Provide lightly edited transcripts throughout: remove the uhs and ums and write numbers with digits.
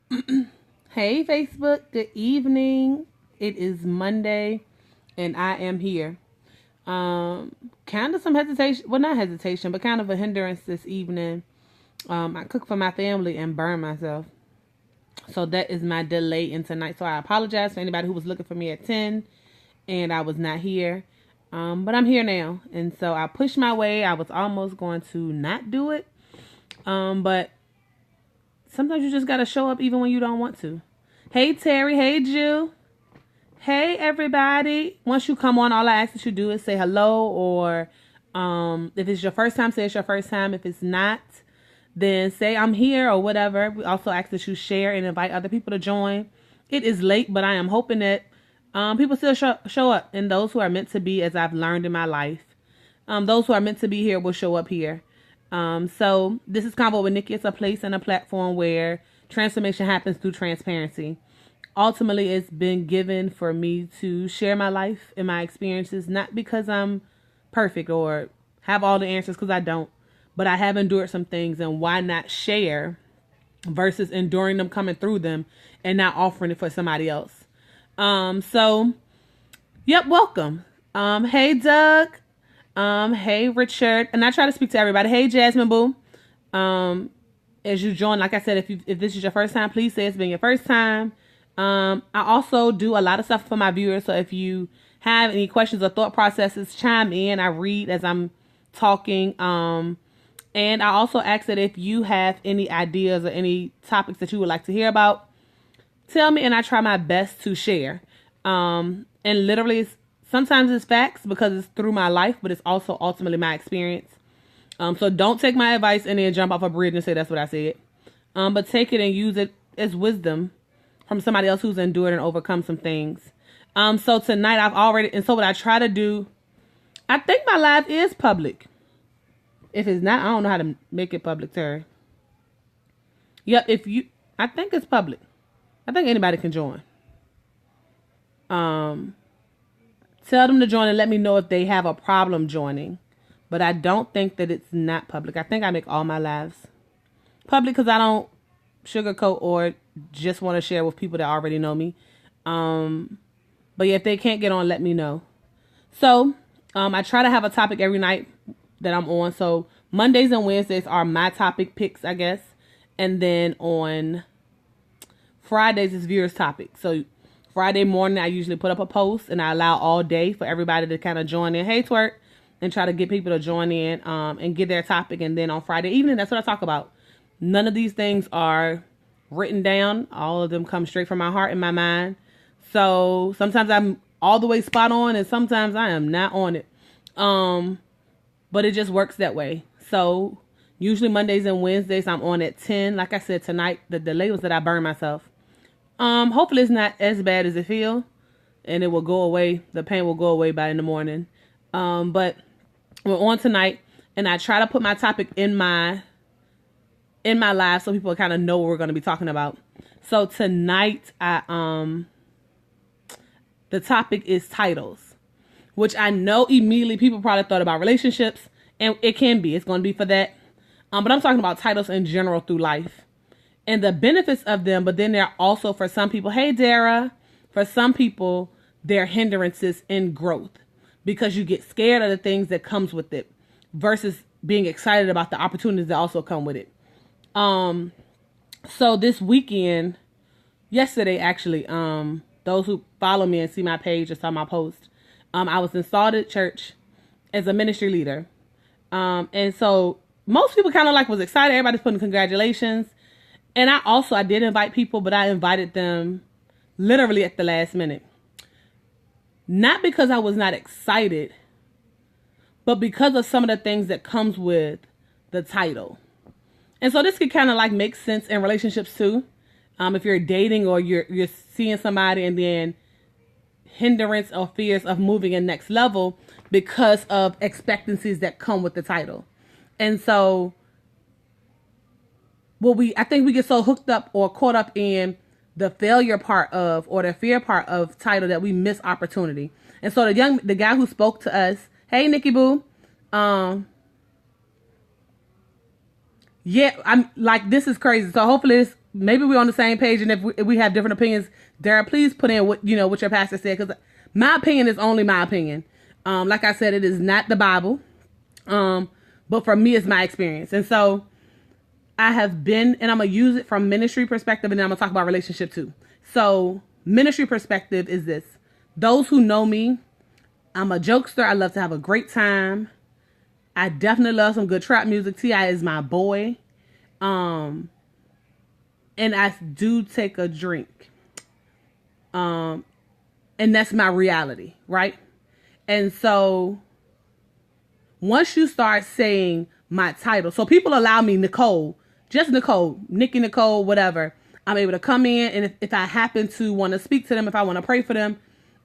Hey Facebook, good evening. It is Monday and I am here. Kind of some hesitation, well not hesitation, but kind of a hindrance this evening. I cooked for my family and burned myself. So that is my delay in tonight. So I apologize for anybody who was looking for me at 10 and I was not here. But I'm here now. And so I pushed my way. I was almost going to not do it. But sometimes you just gotta show up even when you don't want to. Hey Terry, hey Jill. Hey everybody. Once you come on, all I ask that you do is say hello, or if it's your first time, say it's your first time. If it's not, then say I'm here or whatever. We also ask that you share and invite other people to join. It is late, but I am hoping that people still show up, and those who are meant to be, as I've learned in my life, those who are meant to be here will show up here. So this is Convo with Nikki. It's a place and a platform where transformation happens through transparency. Ultimately, it's been given for me to share my life and my experiences, not because I'm perfect or have all the answers, because I don't, but I have endured some things, and why not share versus enduring them, coming through them, and not offering it for somebody else. So, yep, welcome. Hey Doug. Hey Richard, and I try to speak to everybody. Hey Jasmine Boo. As you join, like I said, if this is your first time, please say it's been your first time. I also do a lot of stuff for my viewers, so if you have any questions or thought processes, chime in. I read as I'm talking. And I also ask that if you have any ideas or any topics that you would like to hear about, tell me, and I try my best to share. And literally, sometimes it's facts because it's through my life, but it's also ultimately my experience. So don't take my advice and then jump off a bridge and say that's what I said. But take it and use it as wisdom from somebody else who's endured and overcome some things. So tonight and so what I try to do, I think my live is public. If it's not, I don't know how to make it public, Terry. Yep, I think it's public. I think anybody can join. Tell them to join and let me know if they have a problem joining. But I don't think that it's not public. I think I make all my lives public because I don't sugarcoat or just want to share with people that already know me. But yeah, if they can't get on, let me know. So I try to have a topic every night that I'm on. So Mondays and Wednesdays are my topic picks, I guess. And then on Fridays is viewers topic. So Friday morning, I usually put up a post and I allow all day for everybody to kind of join in. Hey, twerk. And try to get people to join in and get their topic. And then on Friday evening, that's what I talk about. None of these things are written down. All of them come straight from my heart and my mind. So sometimes I'm all the way spot on and sometimes I am not on it. But it just works that way. So usually Mondays and Wednesdays I'm on at 10. Like I said, tonight, the delay was that I burned myself. Hopefully it's not as bad as it feels and it will go away. The pain will go away by in the morning. But we're on tonight and I try to put my topic in my live so people kind of know what we're going to be talking about. So tonight, the topic is titles, which I know immediately people probably thought about relationships, and it can be. It's going to be for that. But I'm talking about titles in general through life and the benefits of them. But then there are also, for some people, hey, Dara, for some people, they're hindrances in growth because you get scared of the things that comes with it versus being excited about the opportunities that also come with it. So this weekend, yesterday actually, those who follow me and see my page or saw my post, I was installed at church as a ministry leader. And so most people kind of was excited. Everybody's putting congratulations. And I did invite people, but I invited them literally at the last minute. Not because I was not excited, but because of some of the things that comes with the title. And so this could kind of make sense in relationships too. If you're dating or you're seeing somebody and then hindrance or fears of moving in next level because of expectancies that come with the title. And so I think we get so hooked up or caught up in the failure part of, or the fear part of title, that we miss opportunity. And so the guy who spoke to us, hey Nikki Boo, yeah, I'm this is crazy. So hopefully maybe we're on the same page, and if we have different opinions, Dara, please put in what what your pastor said, because my opinion is only my opinion. Like I said, it is not the Bible, but for me, it's my experience, and so I have been, and I'm gonna use it from ministry perspective, and then I'm gonna talk about relationship too. So ministry perspective is this: those who know me, I'm a jokester. I love to have a great time. I definitely love some good trap music. T.I. is my boy. And I do take a drink. And that's my reality, right? And so once you start saying my title, so people allow me Nicole, just Nicole, Nikki, Nicole, whatever. I'm able to come in, and if I happen to want to speak to them, if I want to pray for them,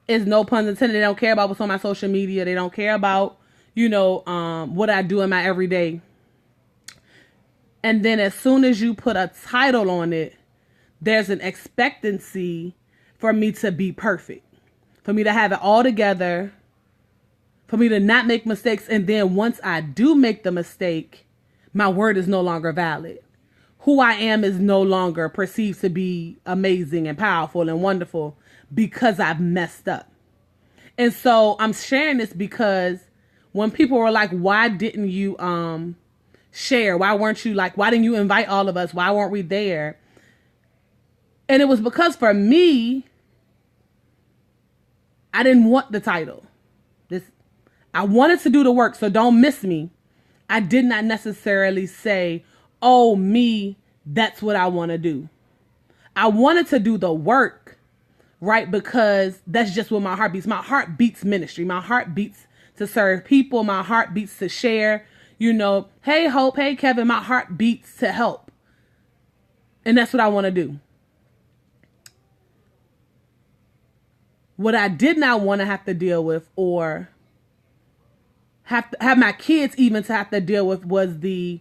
it's no pun intended. They don't care about what's on my social media. They don't care about what I do in my everyday. And then as soon as you put a title on it, there's an expectancy for me to be perfect, for me to have it all together, for me to not make mistakes. And then once I do make the mistake, my word is no longer valid. Who I am is no longer perceived to be amazing and powerful and wonderful because I've messed up. And so I'm sharing this because when people were like, why didn't you share? Why weren't you why didn't you invite all of us? Why weren't we there? And it was because for me, I didn't want the title. I wanted to do the work, so don't miss me. I did not necessarily say, oh, me, that's what I want to do. I wanted to do the work, right? Because that's just what my heart beats. My heart beats ministry. My heart beats to serve people. My heart beats to share, hey, Hope, hey, Kevin, my heart beats to help. And that's what I want to do. What I did not want to have to deal with, or have my kids even to have to deal with, was the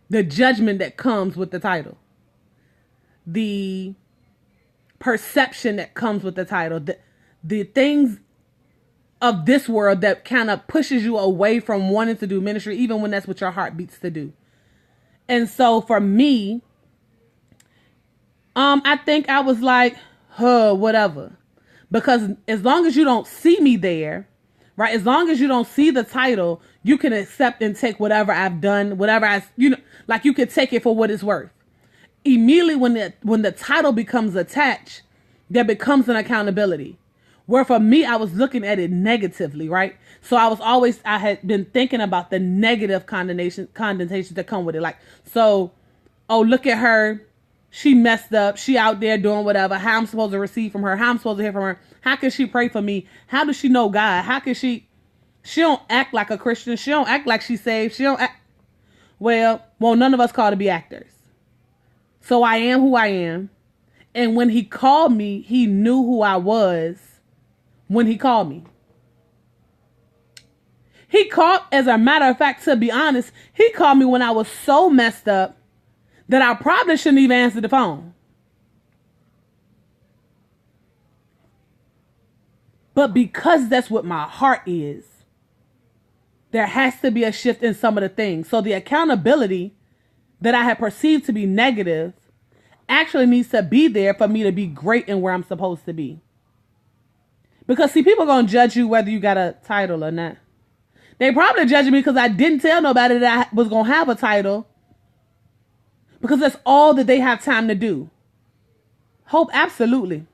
judgment that comes with the title. The perception that comes with the title. The things of this world that kind of pushes you away from wanting to do ministry, even when that's what your heart beats to do. And so for me, I think I was like, whatever. Because as long as you don't see me there, right? As long as you don't see the title, you can accept and take whatever I've done, whatever you could take it for what it's worth. Immediately when the title becomes attached, there becomes an accountability. Where for me, I was looking at it negatively, right? So I had been thinking about the negative connotations that come with it. Look at her. She messed up. She out there doing whatever. How I'm supposed to receive from her? How I'm supposed to hear from her? How can she pray for me? How does she know God? How can she don't act like a Christian. She don't act like she's saved. She don't act. Well, none of us called to be actors. So I am who I am. And when he called me, he knew who I was when he called me. He called, as a matter of fact, to be honest, he called me when I was so messed up that I probably shouldn't even answer the phone. But because that's what my heart is, there has to be a shift in some of the things. So the accountability that I had perceived to be negative actually needs to be there for me to be great in where I'm supposed to be. Because see, people are going to judge you whether you got a title or not. They probably judging me because I didn't tell nobody that I was going to have a title. Because that's all that they have time to do. Hope, absolutely.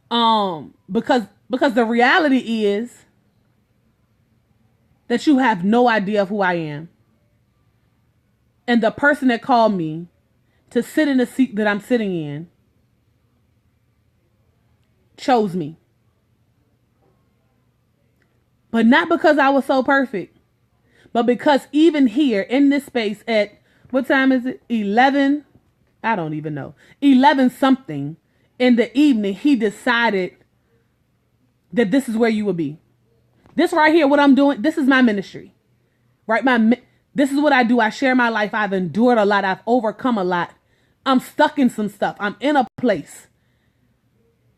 Because the reality is that you have no idea of who I am. And the person that called me to sit in the seat that I'm sitting in chose me. But not because I was so perfect, but because even here in this space at, what time is it? 11? I don't even know. 11 something in the evening, he decided that this is where you will be. This right here, what I'm doing, this is my ministry, right? This is what I do. I share my life. I've endured a lot. I've overcome a lot. I'm stuck in some stuff. I'm in a place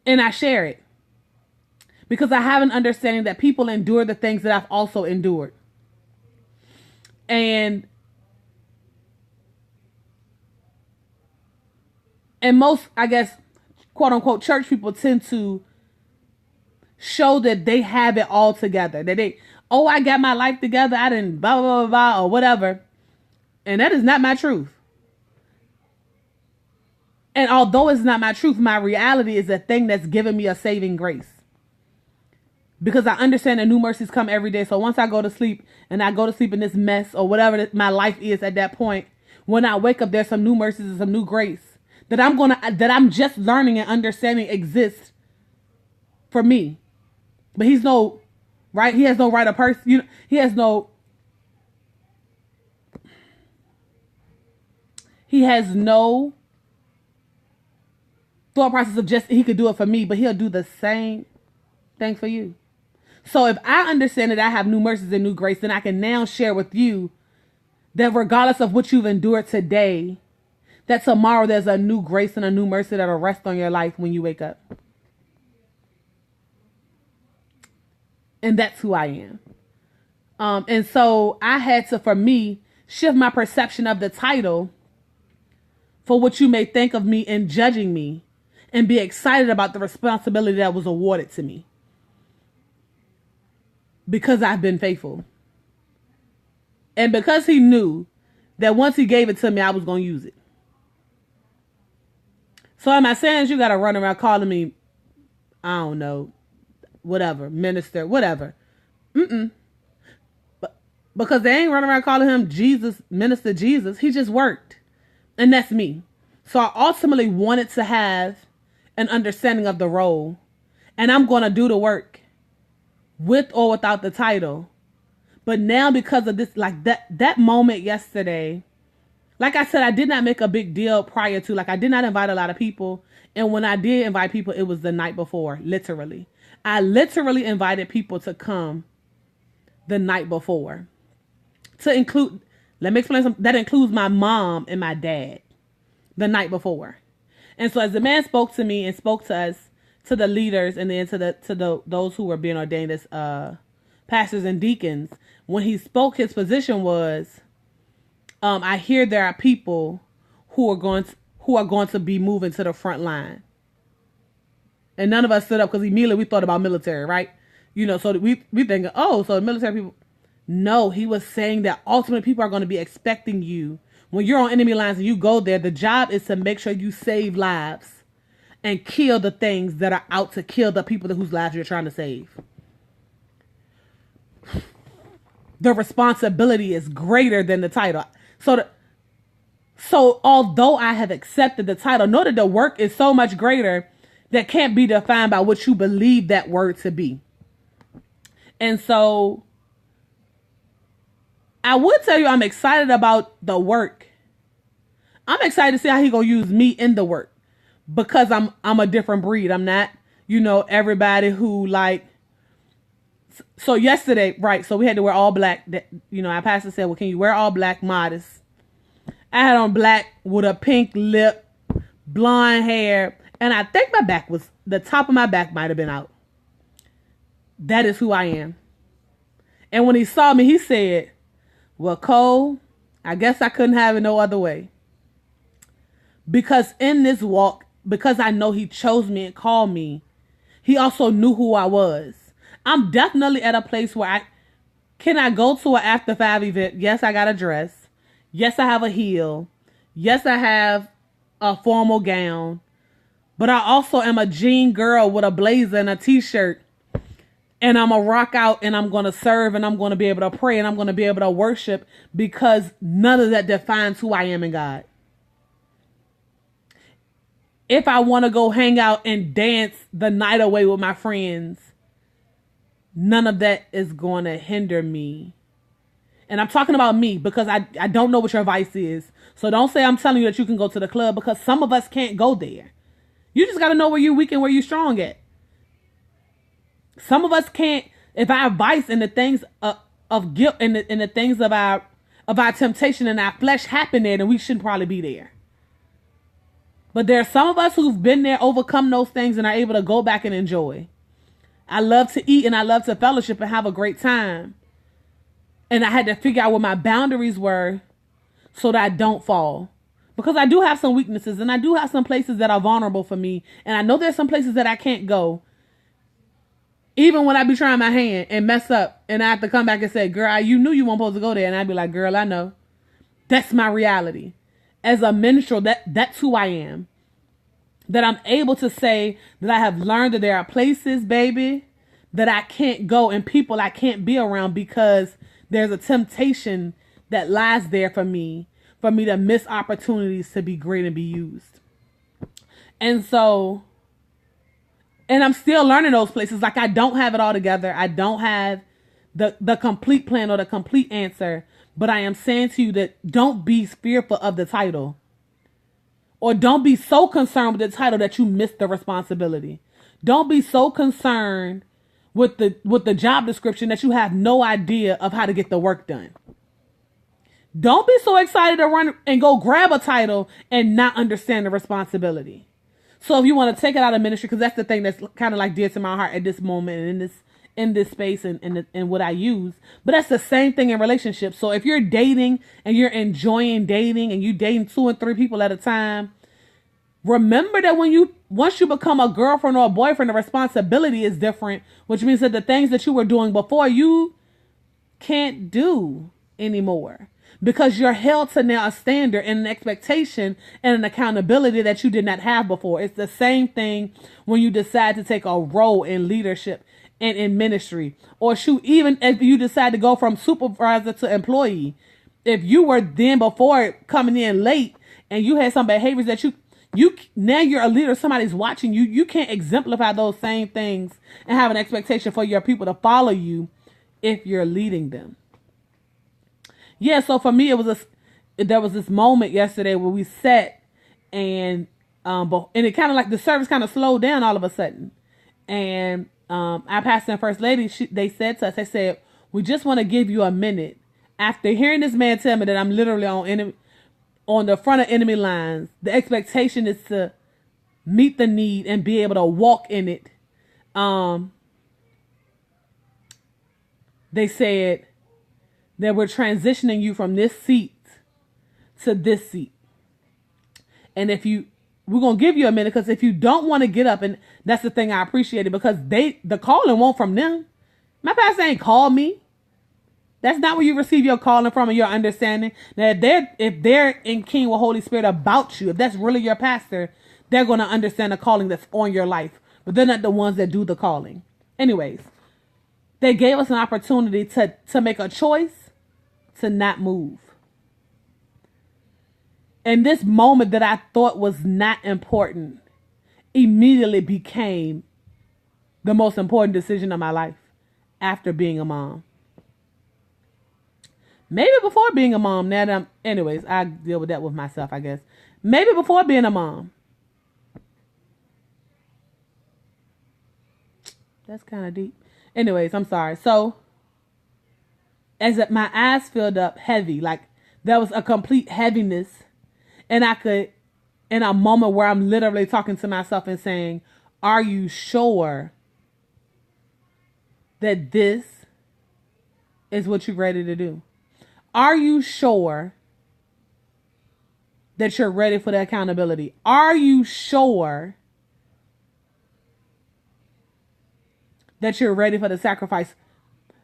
and I share it because I have an understanding that people endure the things that I've also endured. And And most, I guess, quote unquote, church people tend to show that they have it all together. That they, oh, I got my life together. I didn't blah, blah, blah, blah, or whatever. And that is not my truth. And although it's not my truth, my reality is a thing that's given me a saving grace. Because I understand that new mercies come every day. So once I go to sleep and I go to sleep in this mess or whatever my life is at that point, when I wake up, there's some new mercies and some new grace that I'm just learning and understanding exists for me. But he's no, right? He has no right of person. You know, he has no thought process of just he could do it for me, but he'll do the same thing for you. So if I understand that I have new mercies and new grace, then I can now share with you that regardless of what you've endured today, that tomorrow there's a new grace and a new mercy that'll rest on your life when you wake up. And that's who I am. And so I had to, for me, shift my perception of the title for what you may think of me in judging me, and be excited about the responsibility that was awarded to me. Because I've been faithful. And because he knew that once he gave it to me, I was going to use it. So am I saying you got to run around calling me, I don't know, whatever, minister, whatever. But because they ain't running around calling him Jesus, Minister Jesus. He just worked. And that's me. So I ultimately wanted to have an understanding of the role. And I'm going to do the work with or without the title. But now because of this, like that moment yesterday, like I said, I did not make a big deal prior to, like I did not invite a lot of people. And when I did invite people, it was the night before, literally. I literally invited people to come the night before. To include, let me explain something. That includes my mom and my dad the night before. And so as the man spoke to me and spoke to us, to the leaders, and then to those who were being ordained as pastors and deacons, when he spoke, his position was, I hear there are people who are going to be moving to the front line. And none of us stood up because immediately we thought about military, right? You know, so we think, oh, so the military people. No, he was saying that ultimately people are going to be expecting you. When you're on enemy lines and you go there, the job is to make sure you save lives and kill the things that are out to kill the people whose lives you're trying to save. The responsibility is greater than the title. So although I have accepted the title, know that the work is so much greater that can't be defined by what you believe that word to be. And so I would tell you I'm excited about the work. I'm excited to see how he gonna use me in the work, because I'm a different breed. I'm not, everybody who like. So yesterday, right? So we had to wear all black. Our pastor said, "Well, can you wear all black, modest?" I had on black with a pink lip, blonde hair, and I think the top of my back might have been out. That is who I am. And when he saw me, he said, "Well, Cole, I guess I couldn't have it no other way." Because in this walk, because I know he chose me and called me, he also knew who I was. I'm definitely at a place where can I go to an after 5 event? Yes, I got a dress. Yes, I have a heel. Yes, I have a formal gown. But I also am a jean girl with a blazer and a t-shirt. And I'm going to rock out and I'm going to serve and I'm going to be able to pray and I'm going to be able to worship, because none of that defines who I am in God. If I want to go hang out and dance the night away with my friends, none of that is going to hinder me. And I'm talking about me, because I don't know what your vice is. So don't say I'm telling you that you can go to the club, because some of us can't go there. You just got to know where you're weak and where you're strong at. Some of us can't. If I have vice and the things of guilt and the things of our temptation and our flesh happen there, then we shouldn't probably be there. But there are some of us who've been there, overcome those things, and are able to go back and enjoy. I love to eat and I love to fellowship and have a great time. And I had to figure out what my boundaries were so that I don't fall. because I do have some weaknesses and I do have some places that are vulnerable for me. And I know there's some places that I can't go. Even when I be trying my hand and mess up and I have to come back and say, girl, you knew you weren't supposed to go there. And I'd be like, girl, I know. That's my reality. As a minstrel, that's who I am. That I'm able to say that I have learned that there are places, baby, that I can't go and people I can't be around because there's a temptation that lies there for me to miss opportunities to be great and be used. And so, and I'm still learning those places. Like, I don't have it all together. I don't have the complete plan or the complete answer. But I am saying to you that don't be fearful of the title. Or don't be so concerned with the title that you miss the responsibility. Don't be so concerned with the job description that you have no idea of how to get the work done. Don't be so excited to run and go grab a title and not understand the responsibility. So if you want to take it out of ministry, because that's the thing that's kind of like dear to my heart at this moment and in this space and what I use. But that's the same thing in relationships. So if you're dating and you're enjoying dating and you dating 2 and 3 people at a time, remember that once you become a girlfriend or a boyfriend, the responsibility is different, which means that the things that you were doing before you can't do anymore. Because you're held to now a standard and an expectation and an accountability that you did not have before. It's the same thing when you decide to take a role in leadership and in ministry. Or shoot, even if you decide to go from supervisor to employee. If you were then before coming in late and you had some behaviors that you now you're a leader, somebody's watching you. You can't exemplify those same things and have an expectation for your people to follow you if you're leading them. Yeah, so for me, there was this moment yesterday where we sat and it kind of like the service kind of slowed down all of a sudden. And our pastor and first lady, they said to us, they said, we just want to give you a minute. After hearing this man tell me that I'm literally on the front of enemy lines, the expectation is to meet the need and be able to walk in it. They said that we're transitioning you from this seat to this seat. And we're going to give you a minute, because if you don't want to get up, and that's the thing I appreciated, because the calling won't from them. My pastor ain't called me. That's not where you receive your calling from and your understanding. Now, if they're in King with Holy Spirit about you, if that's really your pastor, they're going to understand the calling that's on your life. But they're not the ones that do the calling. Anyways, they gave us an opportunity to make a choice to not move. And this moment that I thought was not important immediately became the most important decision of my life after being a mom. Maybe before being a mom. Anyways, I deal with that with myself, I guess. Maybe before being a mom. That's kind of deep. Anyways, I'm sorry. So, as my eyes filled up heavy, like there was a complete heaviness, and I could, in a moment where I'm literally talking to myself and saying, are you sure that this is what you're ready to do? Are you sure that you're ready for the accountability? Are you sure that you're ready for the sacrifice?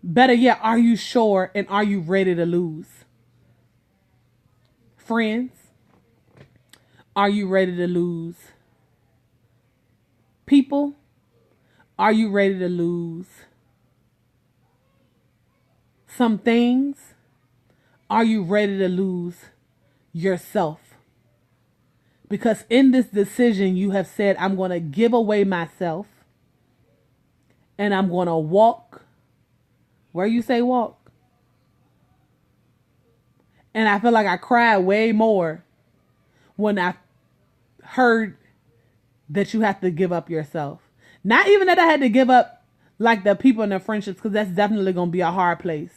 Better yet, are you sure and are you ready to lose? Friends, are you ready to lose? People, are you ready to lose? Some things, are you ready to lose yourself? Because in this decision, you have said, I'm going to give away myself and I'm going to walk where you say walk. And I feel like I cried way more when I heard that you have to give up yourself. Not even that I had to give up like the people in the friendships, because that's definitely going to be a hard place.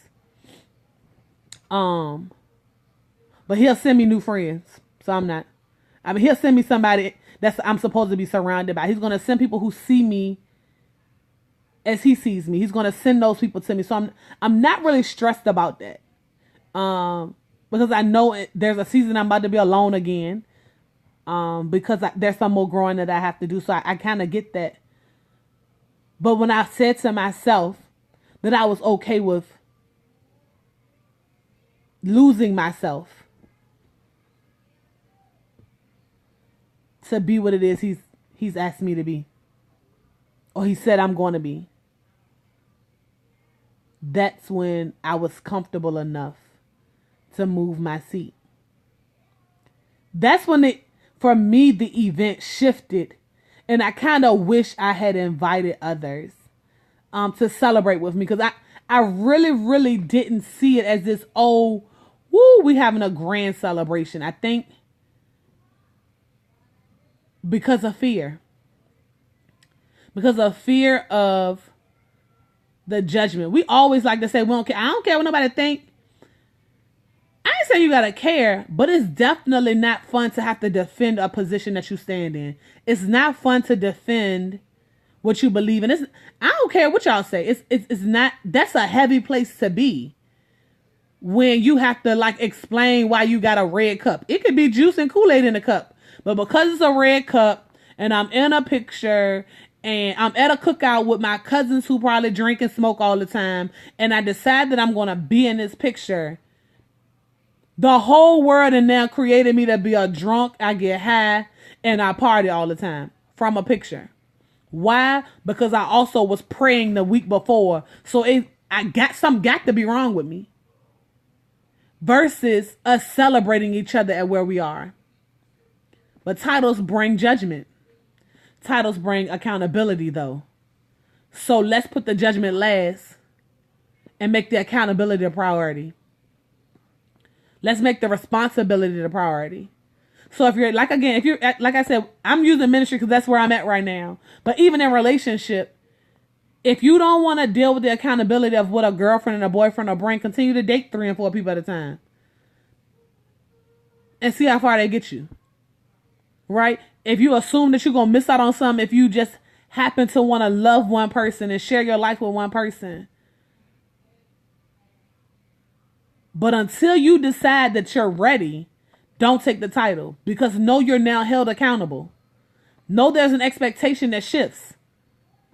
But he'll send me new friends. So he'll send me somebody I'm supposed to be surrounded by. He's going to send people who see me as he sees me. He's going to send those people to me. So I'm not really stressed about that. because I know there's a season I'm about to be alone again. Because there's some more growing that I have to do. So I kind of get that. But when I said to myself that I was okay with losing myself to be what it is he's asked me to be, or he said I'm going to be, that's when I was comfortable enough to move my seat. That's when for me, the event shifted, and I kind of wish I had invited others to celebrate with me, because I really, really didn't see it as this, oh, woo, we having a grand celebration. I think because of fear of the judgment. We always like to say, we don't care. I don't care what nobody think. I ain't saying you gotta care, but it's definitely not fun to have to defend a position that you stand in. It's not fun to defend what you believe in. I don't care what y'all say. It's not. That's a heavy place to be when you have to like explain why you got a red cup. It could be juice and Kool-Aid in the cup, but because it's a red cup and I'm in a picture and I'm at a cookout with my cousins who probably drink and smoke all the time, and I decide that I'm gonna be in this picture. The whole world and now created me to be a drunk. I get high and I party all the time from a picture. Why? Because I also was praying the week before. So something got to be wrong with me. Versus us celebrating each other at where we are. But titles bring judgment. Titles bring accountability though. So let's put the judgment last and make the accountability a priority. Let's make the responsibility the priority. So if you're like I said, I'm using ministry because that's where I'm at right now. But even in relationship, if you don't want to deal with the accountability of what a girlfriend and a boyfriend will bring, continue to date 3 and 4 people at a time. And see how far they get you. Right? If you assume that you're going to miss out on something if you just happen to want to love one person and share your life with one person. But until you decide that you're ready, don't take the title, because know you're now held accountable. Know there's an expectation that shifts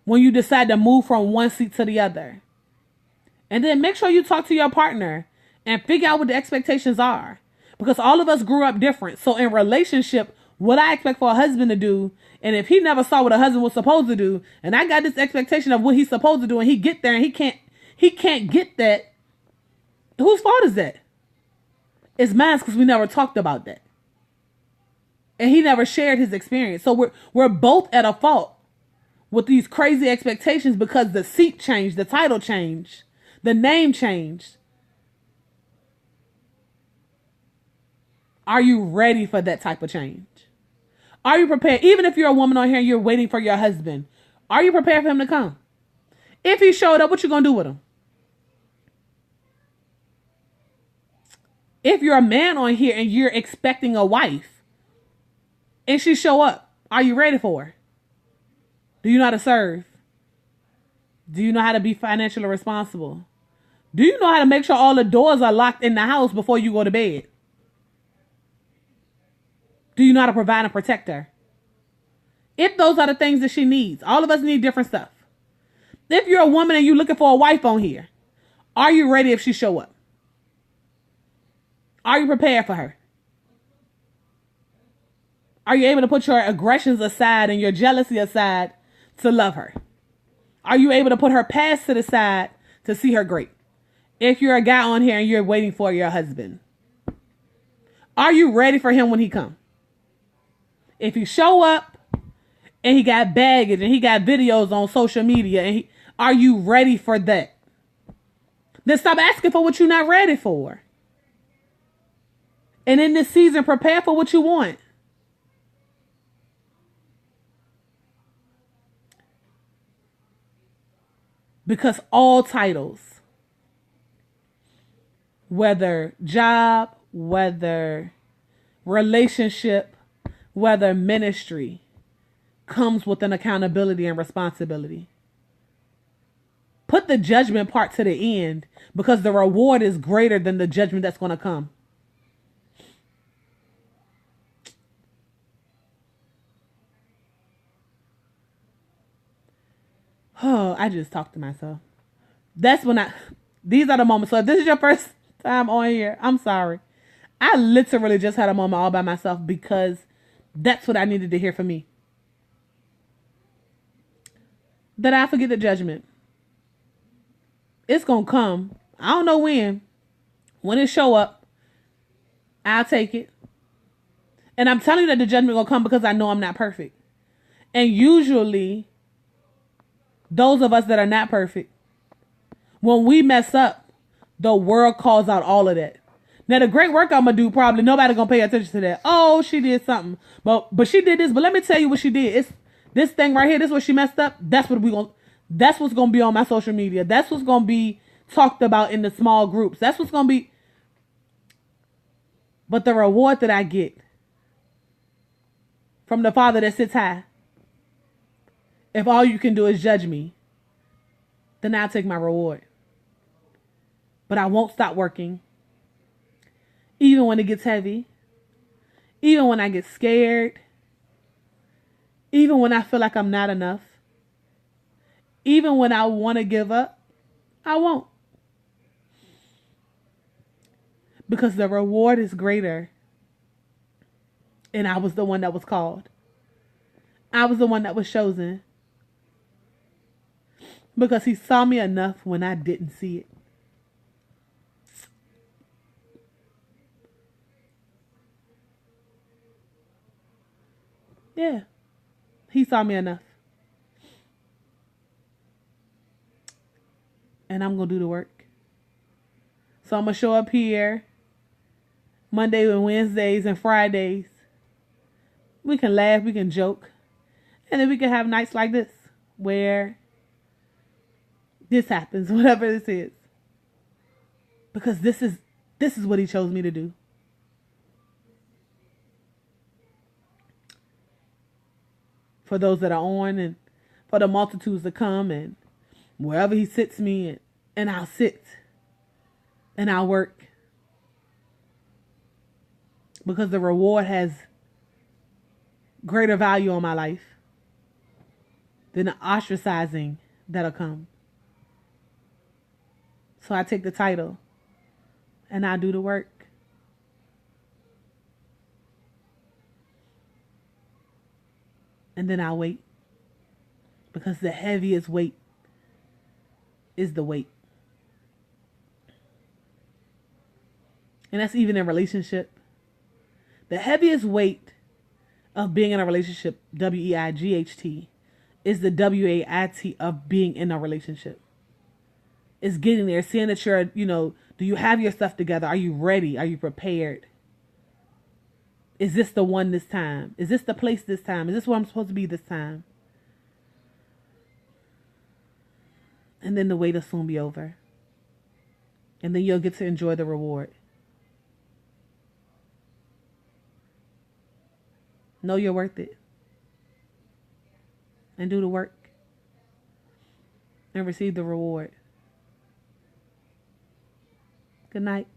when you decide to move from one seat to the other. And then make sure you talk to your partner and figure out what the expectations are, because all of us grew up different. So in relationship, what I expect for a husband to do, and if he never saw what a husband was supposed to do, and I got this expectation of what he's supposed to do, and he get there and he can't get that, whose fault is that? It's mine, because we never talked about that. And he never shared his experience. So we're both at a fault with these crazy expectations, because the seat changed, the title changed, the name changed. Are you ready for that type of change? Are you prepared? Even if you're a woman on here and you're waiting for your husband, are you prepared for him to come? If he showed up, what you gonna do with him? If you're a man on here and you're expecting a wife and she show up, are you ready for her? Do you know how to serve? Do you know how to be financially responsible? Do you know how to make sure all the doors are locked in the house before you go to bed? Do you know how to provide and protect her? If those are the things that she needs, all of us need different stuff. If you're a woman and you're looking for a wife on here, are you ready if she show up? Are you prepared for her? Are you able to put your aggressions aside and your jealousy aside to love her? Are you able to put her past to the side to see her great? If you're a guy on here and you're waiting for your husband, are you ready for him when he comes? If he show up and he got baggage and he got videos on social media, and are you ready for that? Then stop asking for what you're not ready for. And in this season, prepare for what you want. Because all titles, whether job, whether relationship, whether ministry, comes with an accountability and responsibility. Put the judgment part to the end, because the reward is greater than the judgment that's going to come. Oh, I just talked to myself. That's when these are the moments. So if this is your first time on here, I'm sorry. I literally just had a moment all by myself because that's what I needed to hear from me. That I forget the judgment. It's going to come. I don't know when. When it show up, I'll take it. And I'm telling you that the judgment going to come because I know I'm not perfect. And usually, those of us that are not perfect, when we mess up, the world calls out all of that. Now, the great work I'm going to do, probably nobody going to pay attention to that. Oh, she did something. But she did this. But let me tell you what she did. It's this thing right here. This is what she messed up. That's what's going to be on my social media. That's what's going to be talked about in the small groups. That's what's going to be. But the reward that I get from the Father that sits high, if all you can do is judge me, then I'll take my reward. But I won't stop working. Even when it gets heavy. Even when I get scared. Even when I feel like I'm not enough. Even when I want to give up, I won't. Because the reward is greater. And I was the one that was called. I was the one that was chosen. Because he saw me enough when I didn't see it. Yeah. He saw me enough. And I'm going to do the work. So I'm going to show up here Mondays and Wednesdays and Fridays. We can laugh, we can joke. And then we can have nights like this where this happens, whatever this is. Because this is what he chose me to do. For those that are on and for the multitudes to come and wherever he sits me and I'll sit and I'll work. Because the reward has greater value on my life than the ostracizing that'll come. So I take the title and I do the work. And then I wait. Because the heaviest weight is the weight. And that's even in relationship. The heaviest weight of being in a relationship, W-E-I-G-H-T, is the W-A-I-T of being in a relationship. It's getting there, seeing that you're, do you have your stuff together? Are you ready? Are you prepared? Is this the one this time? Is this the place this time? Is this where I'm supposed to be this time? And then the wait will soon be over. And then you'll get to enjoy the reward. Know you're worth it. And do the work. And receive the reward. Good night.